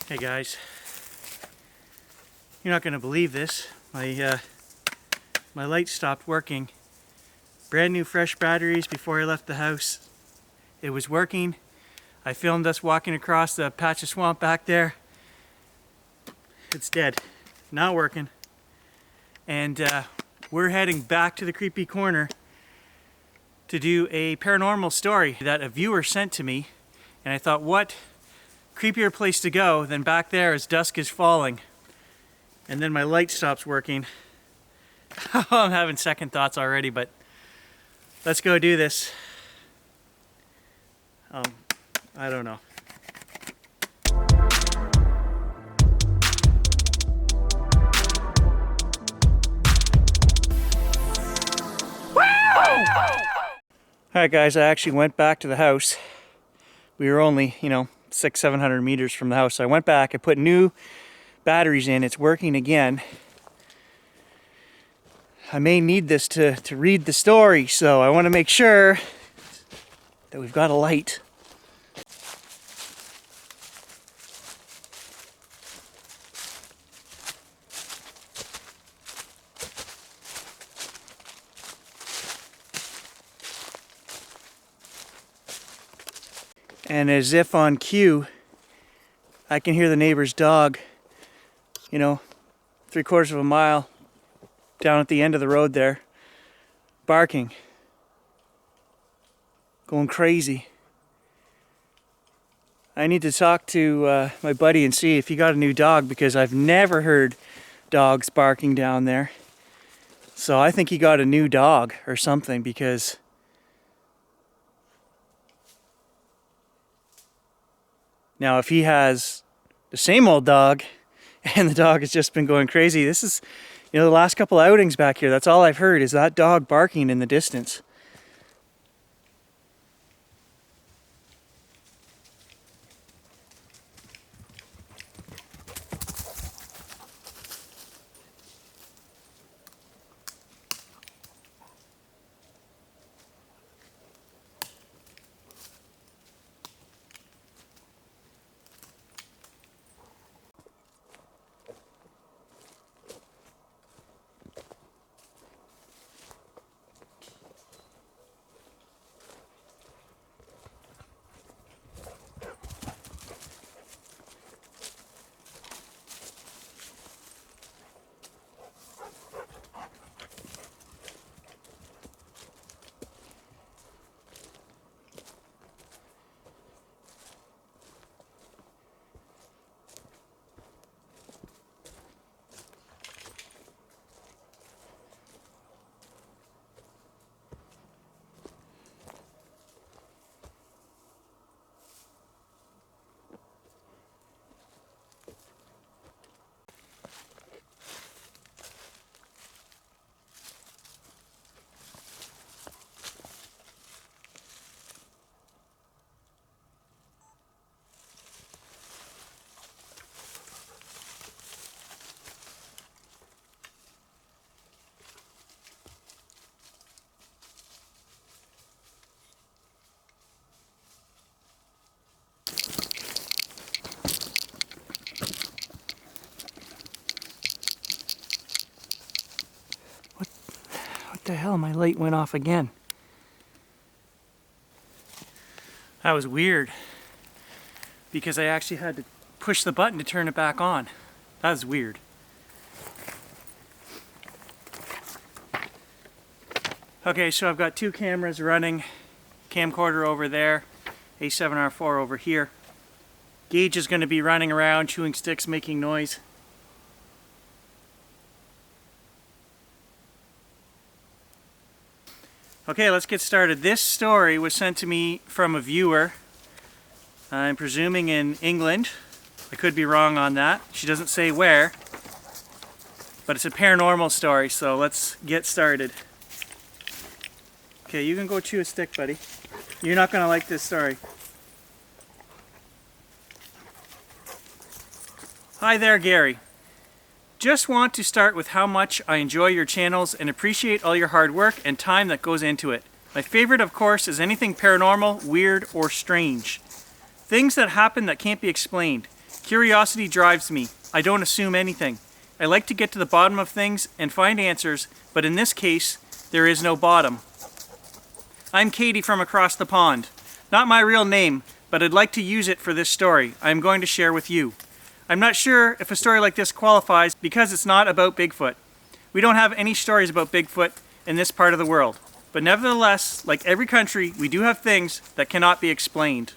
Hey guys, you're not going to believe this. My light stopped working. Brand new fresh batteries before I left the house. It was working. I filmed us walking across the patch of swamp back there. It's dead. Not working. And we're heading back to the creepy corner to do a paranormal story that a viewer sent to me. And I thought, what creepier place to go than back there as dusk is falling. And then my light stops working. I'm having second thoughts already, but let's go do this. I don't know. Alright guys, I actually went back to the house. We were only, 600-700 meters from the house. So I went back, I put new batteries in, it's working again. I may need this to read the story, so I want to make sure that we've got a light. And as if on cue, I can hear the neighbor's dog, 3/4 of a mile down at the end of the road there, barking, going crazy. I need to talk to my buddy and see if he got a new dog, because I've never heard dogs barking down there. So I think he got a new dog or something, because now if he has the same old dog and the dog has just been going crazy, this is, the last couple outings back here, that's all I've heard is that dog barking in the distance. What the hell, my light went off again. That was weird, because I actually had to push the button to turn it back on. That was weird. Okay, so I've got two cameras running, camcorder over there, A7R4 over here. Gage is going to be running around, chewing sticks, making noise. Okay, let's get started. This story was sent to me from a viewer. I'm presuming in England. I could be wrong on that. She doesn't say where. But it's a paranormal story, so let's get started. Okay, you can go chew a stick, buddy. You're not going to like this story. Hi there, Gary. Just want to start with how much I enjoy your channels and appreciate all your hard work and time that goes into it. My favorite, of course, is anything paranormal, weird, or strange. Things that happen that can't be explained. Curiosity drives me. I don't assume anything. I like to get to the bottom of things and find answers, but in this case, there is no bottom. I'm Katie from across the pond. Not my real name, but I'd like to use it for this story I am going to share with you. I'm not sure if a story like this qualifies because it's not about Bigfoot. We don't have any stories about Bigfoot in this part of the world. But nevertheless, like every country, we do have things that cannot be explained.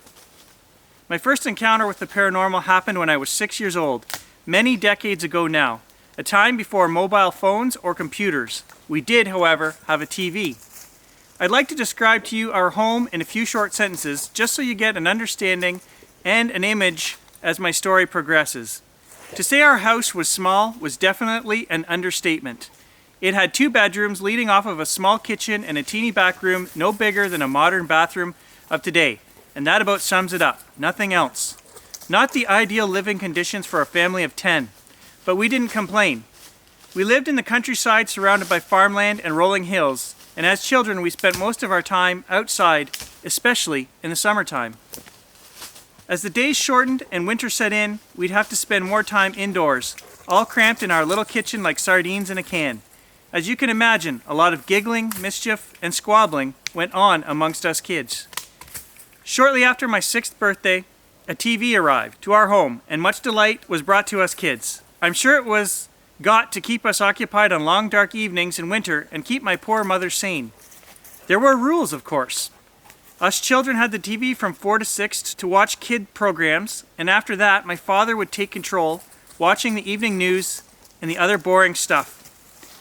My first encounter with the paranormal happened when I was 6 years old, many decades ago now, a time before mobile phones or computers. We did, however, have a TV. I'd like to describe to you our home in a few short sentences, just so you get an understanding and an image as my story progresses. To say our house was small was definitely an understatement. It had 2 bedrooms leading off of a small kitchen and a teeny back room no bigger than a modern bathroom of today, and that about sums it up, nothing else. Not the ideal living conditions for a family of 10, but we didn't complain. We lived in the countryside surrounded by farmland and rolling hills, and as children we spent most of our time outside, especially in the summertime. As the days shortened and winter set in, we'd have to spend more time indoors, all cramped in our little kitchen like sardines in a can. As you can imagine, a lot of giggling, mischief, and squabbling went on amongst us kids. Shortly after my 6th birthday, a TV arrived to our home, and much delight was brought to us kids. I'm sure it was got to keep us occupied on long dark evenings in winter and keep my poor mother sane. There were rules, of course. Us children had the TV from 4 to 6 to watch kid programs, and after that my father would take control, watching the evening news and the other boring stuff.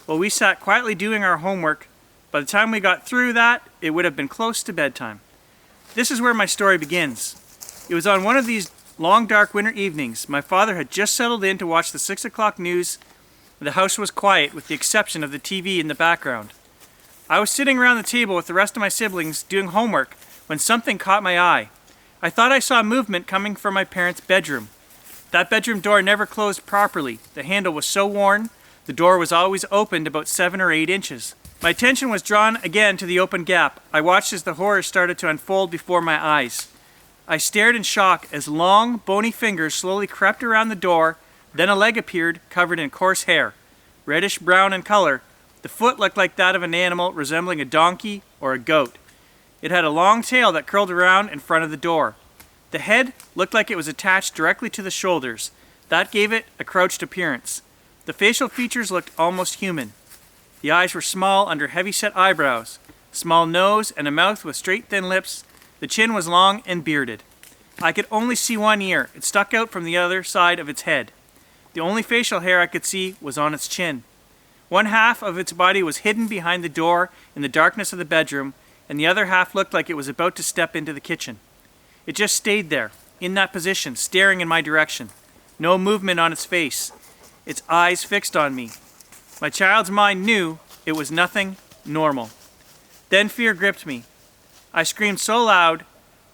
While we sat quietly doing our homework, by the time we got through that, it would have been close to bedtime. This is where my story begins. It was on one of these long dark winter evenings. My father had just settled in to watch the 6 o'clock news. The house was quiet with the exception of the TV in the background. I was sitting around the table with the rest of my siblings doing homework when something caught my eye. I thought I saw movement coming from my parents' bedroom. That bedroom door never closed properly. The handle was so worn, the door was always opened about 7 or 8 inches. My attention was drawn again to the open gap. I watched as the horror started to unfold before my eyes. I stared in shock as long, bony fingers slowly crept around the door, then a leg appeared covered in coarse hair, reddish brown in color. The foot looked like that of an animal resembling a donkey or a goat. It had a long tail that curled around in front of the door. The head looked like it was attached directly to the shoulders. That gave it a crouched appearance. The facial features looked almost human. The eyes were small under heavy-set eyebrows, small nose and a mouth with straight thin lips. The chin was long and bearded. I could only see one ear. It stuck out from the other side of its head. The only facial hair I could see was on its chin. One half of its body was hidden behind the door in the darkness of the bedroom, and the other half looked like it was about to step into the kitchen. It just stayed there, in that position, staring in my direction. No movement on its face. Its eyes fixed on me. My child's mind knew it was nothing normal. Then fear gripped me. I screamed so loud,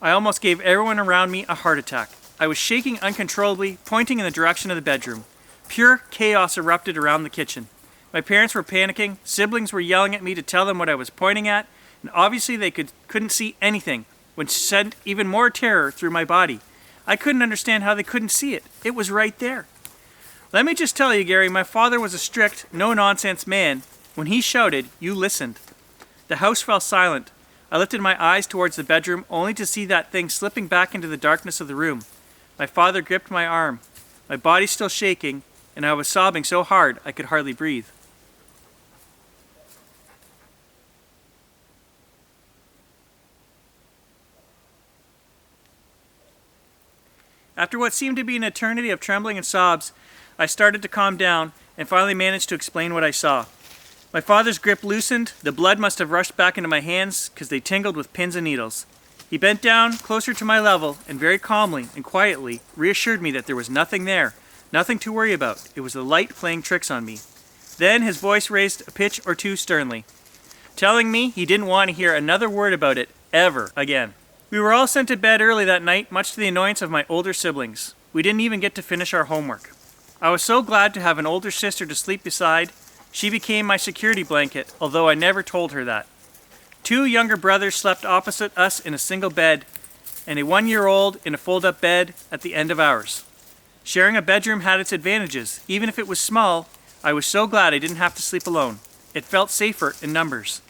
I almost gave everyone around me a heart attack. I was shaking uncontrollably, pointing in the direction of the bedroom. Pure chaos erupted around the kitchen. My parents were panicking, siblings were yelling at me to tell them what I was pointing at, and obviously they couldn't see anything, which sent even more terror through my body. I couldn't understand how they couldn't see it. It was right there. Let me just tell you, Gary, my father was a strict, no-nonsense man. When he shouted, you listened. The house fell silent. I lifted my eyes towards the bedroom, only to see that thing slipping back into the darkness of the room. My father gripped my arm, my body still shaking, and I was sobbing so hard I could hardly breathe. After what seemed to be an eternity of trembling and sobs, I started to calm down and finally managed to explain what I saw. My father's grip loosened. The blood must have rushed back into my hands because they tingled with pins and needles. He bent down closer to my level and very calmly and quietly reassured me that there was nothing there, nothing to worry about. It was the light playing tricks on me. Then his voice raised a pitch or two sternly, telling me he didn't want to hear another word about it ever again. We were all sent to bed early that night, much to the annoyance of my older siblings. We didn't even get to finish our homework. I was so glad to have an older sister to sleep beside. She became my security blanket, although I never told her that. 2 younger brothers slept opposite us in a single bed, and a 1-year-old in a fold-up bed at the end of ours. Sharing a bedroom had its advantages. Even if it was small, I was so glad I didn't have to sleep alone. It felt safer in numbers.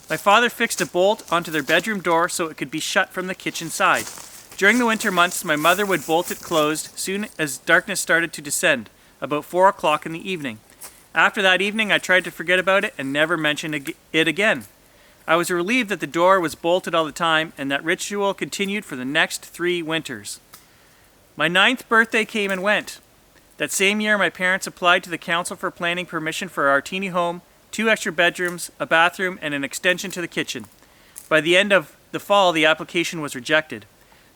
My father fixed a bolt onto their bedroom door so it could be shut from the kitchen side. During the winter months, my mother would bolt it closed soon as darkness started to descend, about 4 o'clock in the evening. After that evening, I tried to forget about it and never mentioned it again. I was relieved that the door was bolted all the time, and that ritual continued for the next 3 winters. My 9th birthday came and went. That same year, my parents applied to the council for planning permission for our teeny home, 2 extra bedrooms, a bathroom, and an extension to the kitchen. By the end of the fall, the application was rejected.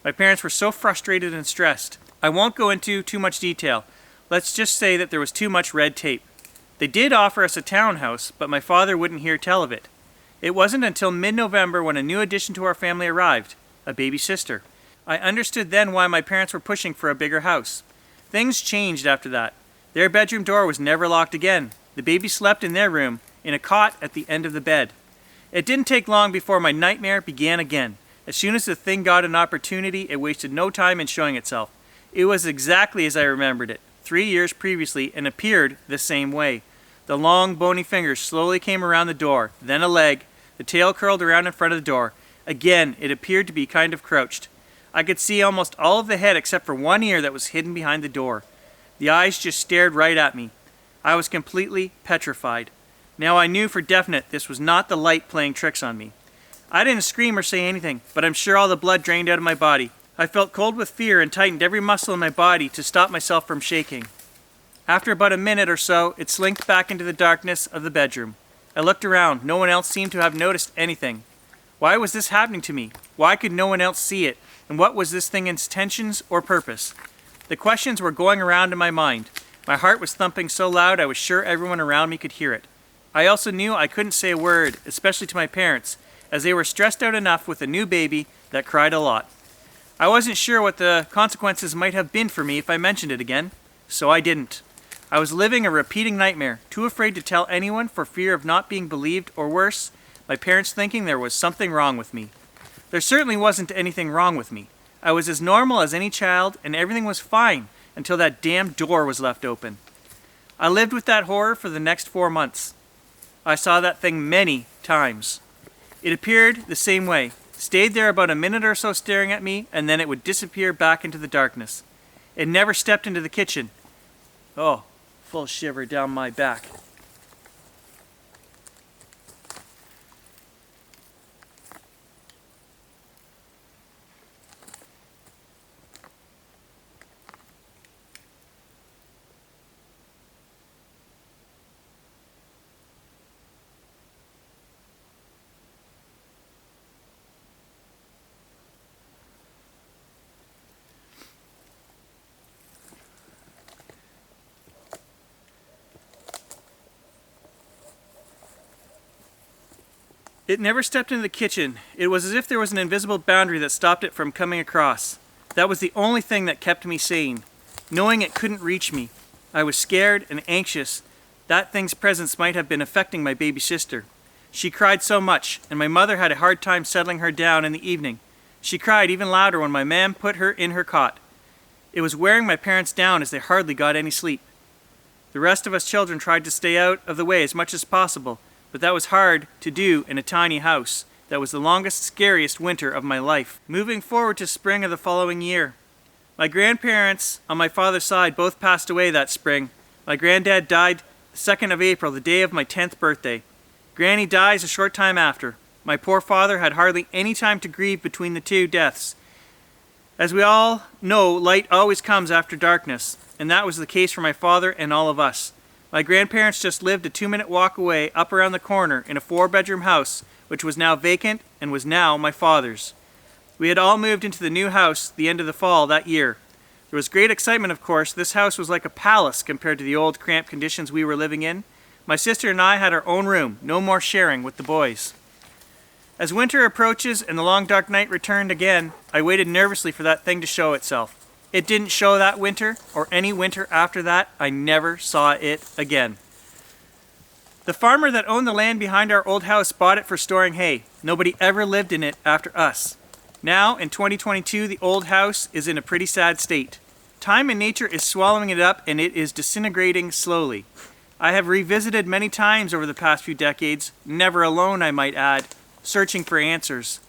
My parents were so frustrated and stressed. I won't go into too much detail. Let's just say that there was too much red tape. They did offer us a townhouse, but my father wouldn't hear tell of it. It wasn't until mid-November when a new addition to our family arrived, a baby sister. I understood then why my parents were pushing for a bigger house. Things changed after that. Their bedroom door was never locked again. The baby slept in their room, in a cot at the end of the bed. It didn't take long before my nightmare began again. As soon as the thing got an opportunity, it wasted no time in showing itself. It was exactly as I remembered it, 3 years previously, and appeared the same way. The long, bony fingers slowly came around the door, then a leg. The tail curled around in front of the door. Again, it appeared to be kind of crouched. I could see almost all of the head except for one ear that was hidden behind the door. The eyes just stared right at me. I was completely petrified. Now I knew for definite this was not the light playing tricks on me. I didn't scream or say anything, but I'm sure all the blood drained out of my body. I felt cold with fear and tightened every muscle in my body to stop myself from shaking. After about a minute or so, it slinked back into the darkness of the bedroom. I looked around. No one else seemed to have noticed anything. Why was this happening to me? Why could no one else see it? And what was this thing's intentions or purpose? The questions were going around in my mind. My heart was thumping so loud I was sure everyone around me could hear it. I also knew I couldn't say a word, especially to my parents, as they were stressed out enough with a new baby that cried a lot. I wasn't sure what the consequences might have been for me if I mentioned it again, so I didn't. I was living a repeating nightmare, too afraid to tell anyone for fear of not being believed, or worse, my parents thinking there was something wrong with me. There certainly wasn't anything wrong with me. I was as normal as any child, and everything was fine until that damn door was left open. I lived with that horror for the next 4 months. I saw that thing many times. It appeared the same way, stayed there about a minute or so staring at me, and then it would disappear back into the darkness. It never stepped into the kitchen. Oh, full shiver down my back. It never stepped into the kitchen. It was as if there was an invisible boundary that stopped it from coming across. That was the only thing that kept me sane, knowing it couldn't reach me. I was scared and anxious. That thing's presence might have been affecting my baby sister. She cried so much, and my mother had a hard time settling her down in the evening. She cried even louder when my mom put her in her cot. It was wearing my parents down as they hardly got any sleep. The rest of us children tried to stay out of the way as much as possible, but that was hard to do in a tiny house. That was the longest, scariest winter of my life. Moving forward to spring of the following year. My grandparents on my father's side both passed away that spring. My granddad died the 2nd of April, the day of my 10th birthday. Granny dies a short time after. My poor father had hardly any time to grieve between the 2 deaths. As we all know, light always comes after darkness, and that was the case for my father and all of us. My grandparents just lived a 2-minute walk away up around the corner in a 4-bedroom house, which was now vacant and was now my father's. We had all moved into the new house the end of the fall that year. There was great excitement, of course. This house was like a palace compared to the old cramped conditions we were living in. My sister and I had our own room, no more sharing with the boys. As winter approaches and the long dark night returned again, I waited nervously for that thing to show itself. It didn't show that winter, or any winter after that. I never saw it again. The farmer that owned the land behind our old house bought it for storing hay. Nobody ever lived in it after us. Now, in 2022, the old house is in a pretty sad state. Time and nature is swallowing it up and it is disintegrating slowly. I have revisited many times over the past few decades, never alone I might add, searching for answers.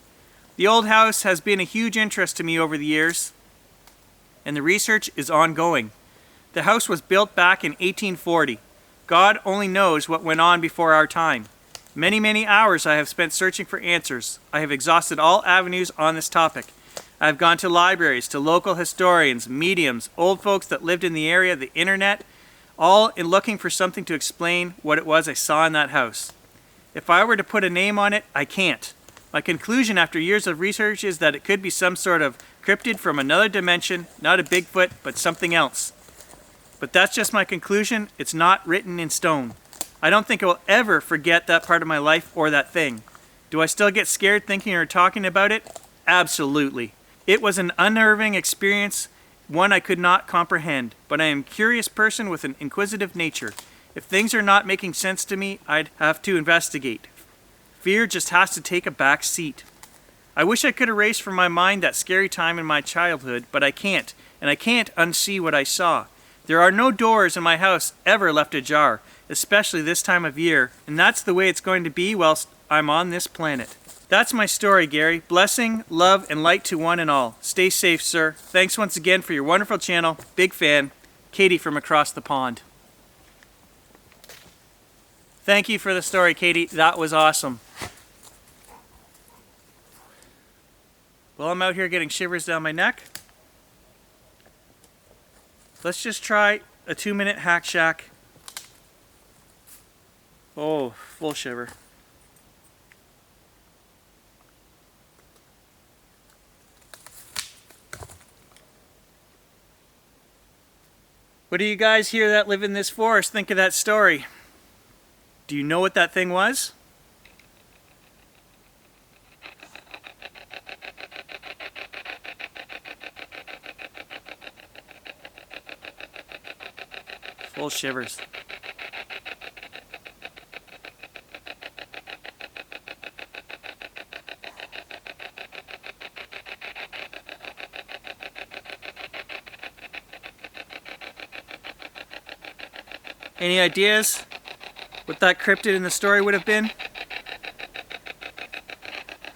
The old house has been a huge interest to me over the years, and the research is ongoing. The house was built back in 1840. God only knows what went on before our time. Many hours I have spent searching for answers. I have exhausted all avenues on this topic. I have gone to libraries, to local historians, mediums, old folks that lived in the area, the internet, all in looking for something to explain what it was I saw in that house. If I were to put a name on it, I can't. My conclusion after years of research is that it could be some sort of cryptid from another dimension, not a Bigfoot, but something else. But that's just my conclusion. It's not written in stone. I don't think I will ever forget that part of my life or that thing. Do I still get scared thinking or talking about it? Absolutely. It was an unnerving experience, one I could not comprehend, but I am a curious person with an inquisitive nature. If things are not making sense to me, I'd have to investigate. Fear just has to take a back seat. I wish I could erase from my mind that scary time in my childhood, but I can't, and I can't unsee what I saw. There are no doors in my house ever left ajar, especially this time of year, and that's the way it's going to be whilst I'm on this planet. That's my story, Gary. Blessing, love, and light to one and all. Stay safe, sir. Thanks once again for your wonderful channel. Big fan. Katie from across the pond. Thank you for the story, Katie. That was awesome. Well, I'm out here getting shivers down my neck. Let's just try a 2-minute hack shack. Oh, full shiver. What do you guys here that live in this forest think of that story? Do you know what that thing was? Full shivers. Any ideas what that cryptid in the story would have been?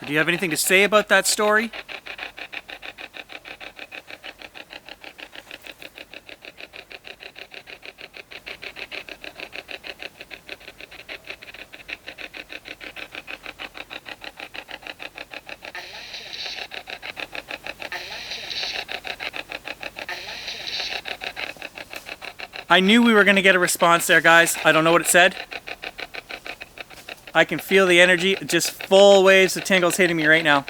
Or do you have anything to say about that story? I knew we were going to get a response there, guys. I don't know what it said. I can feel the energy, just full waves of tingles hitting me right now.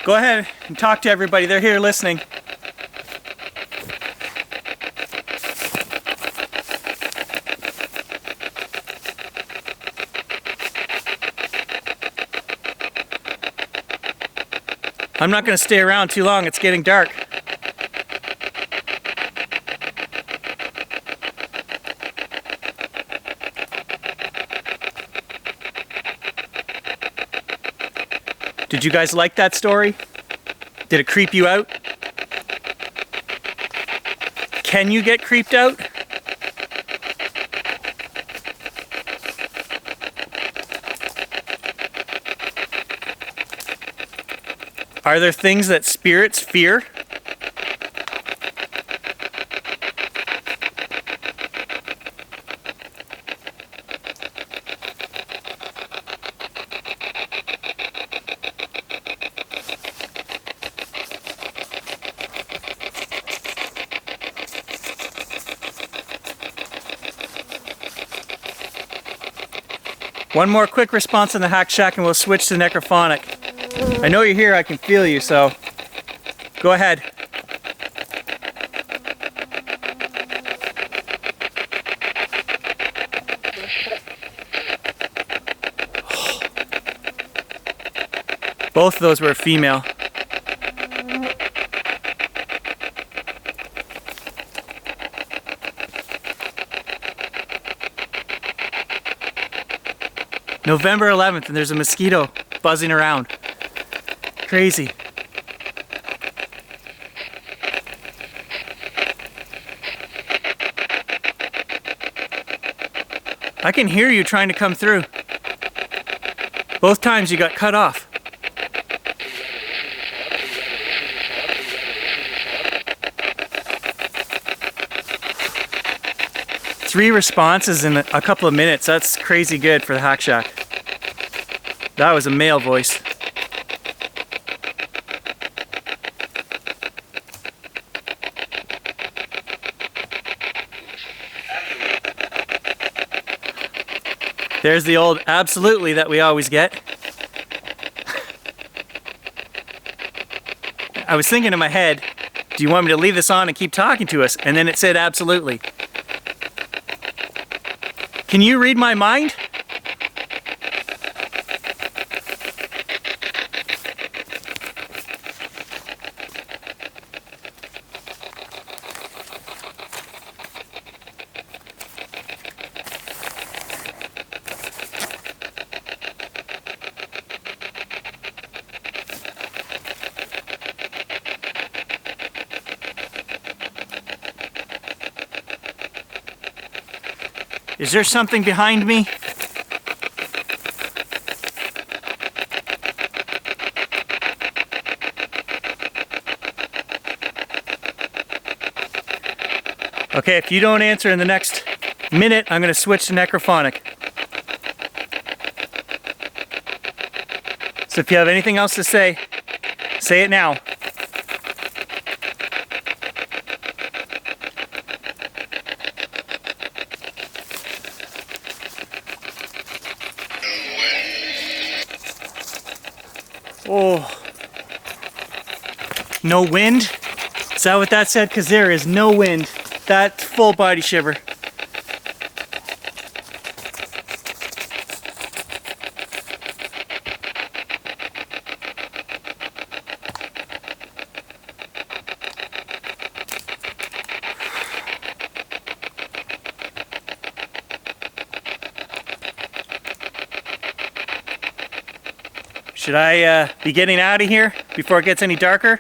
Go ahead and talk to everybody. They're here listening. I'm not going to stay around too long. It's getting dark. Did you guys like that story? Did it creep you out? Can you get creeped out? Are there things that spirits fear? One more quick response on the Hack Shack and we'll switch to Necrophonic. I know you're here, I can feel you, so go ahead. Both of those were female. November 11th and there's a mosquito buzzing around. Crazy. I can hear you trying to come through. Both times you got cut off. Three responses in a couple of minutes. That's crazy good for the Hack Shack. That was a male voice. There's the old absolutely that we always get. I was thinking in my head, do you want me to leave this on and keep talking to us? And then it said absolutely. Can you read my mind? Is there something behind me? Okay, if you don't answer in the next minute, I'm going to switch to Necrophonic. So if you have anything else to say it now. Oh, no wind? Is that what that said? Because there is no wind. That's full body shiver. Should I be getting out of here before it gets any darker?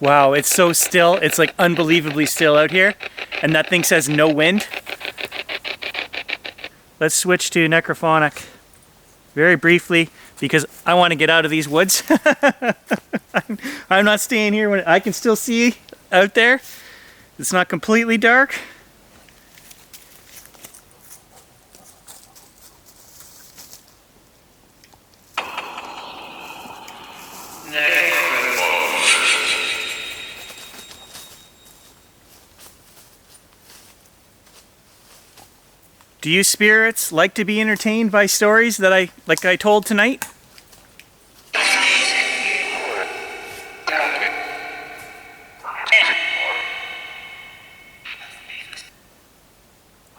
Wow, it's so still. It's like unbelievably still out here. And that thing says no wind. Let's switch to Necrophonic very briefly because I want to get out of these woods. I'm not staying here when I can still see out there. It's not completely dark. Do you spirits like to be entertained by stories that I told tonight?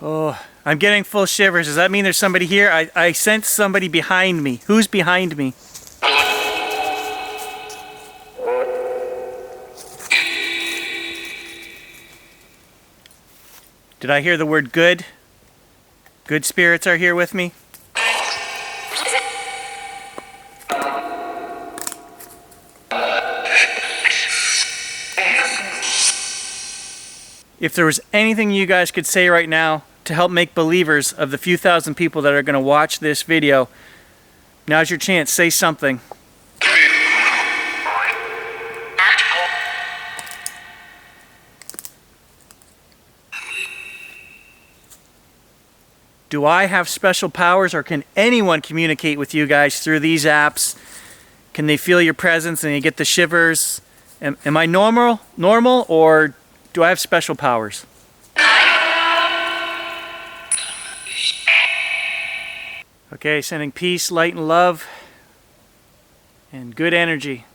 Oh, I'm getting full shivers. Does that mean there's somebody here? I sense somebody behind me. Who's behind me? Did I hear the word good? Good spirits are here with me. If there was anything you guys could say right now to help make believers of the few thousand people that are going to watch this video, now's your chance. Say something. Do I have special powers, or can anyone communicate with you guys through these apps? Can they feel your presence and you get the shivers? Am I normal, or do I have special powers? Okay, sending peace, light, and love, and good energy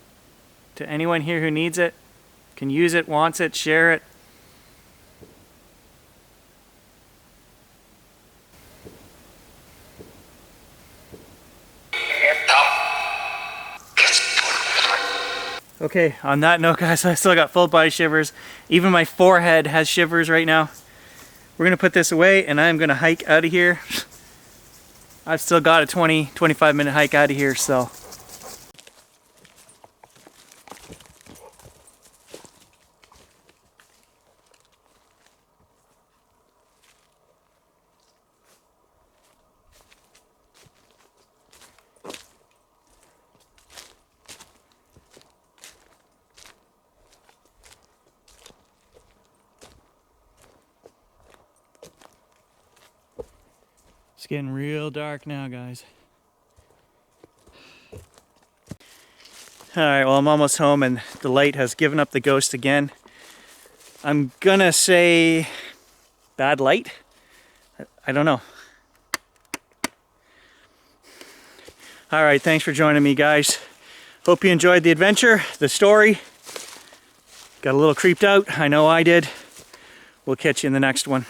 to anyone here who needs it, can use it, wants it, share it. Okay, on that note, guys, I still got full body shivers. Even my forehead has shivers right now. We're going to put this away, and I'm going to hike out of here. I've still got a 20-25 minute hike out of here, so. getting real dark now, guys. Alright, well, I'm almost home and the light has given up the ghost again. I'm gonna say bad light? I don't know. Alright, thanks for joining me, guys. Hope you enjoyed the adventure, the story. Got a little creeped out. I know I did. We'll catch you in the next one.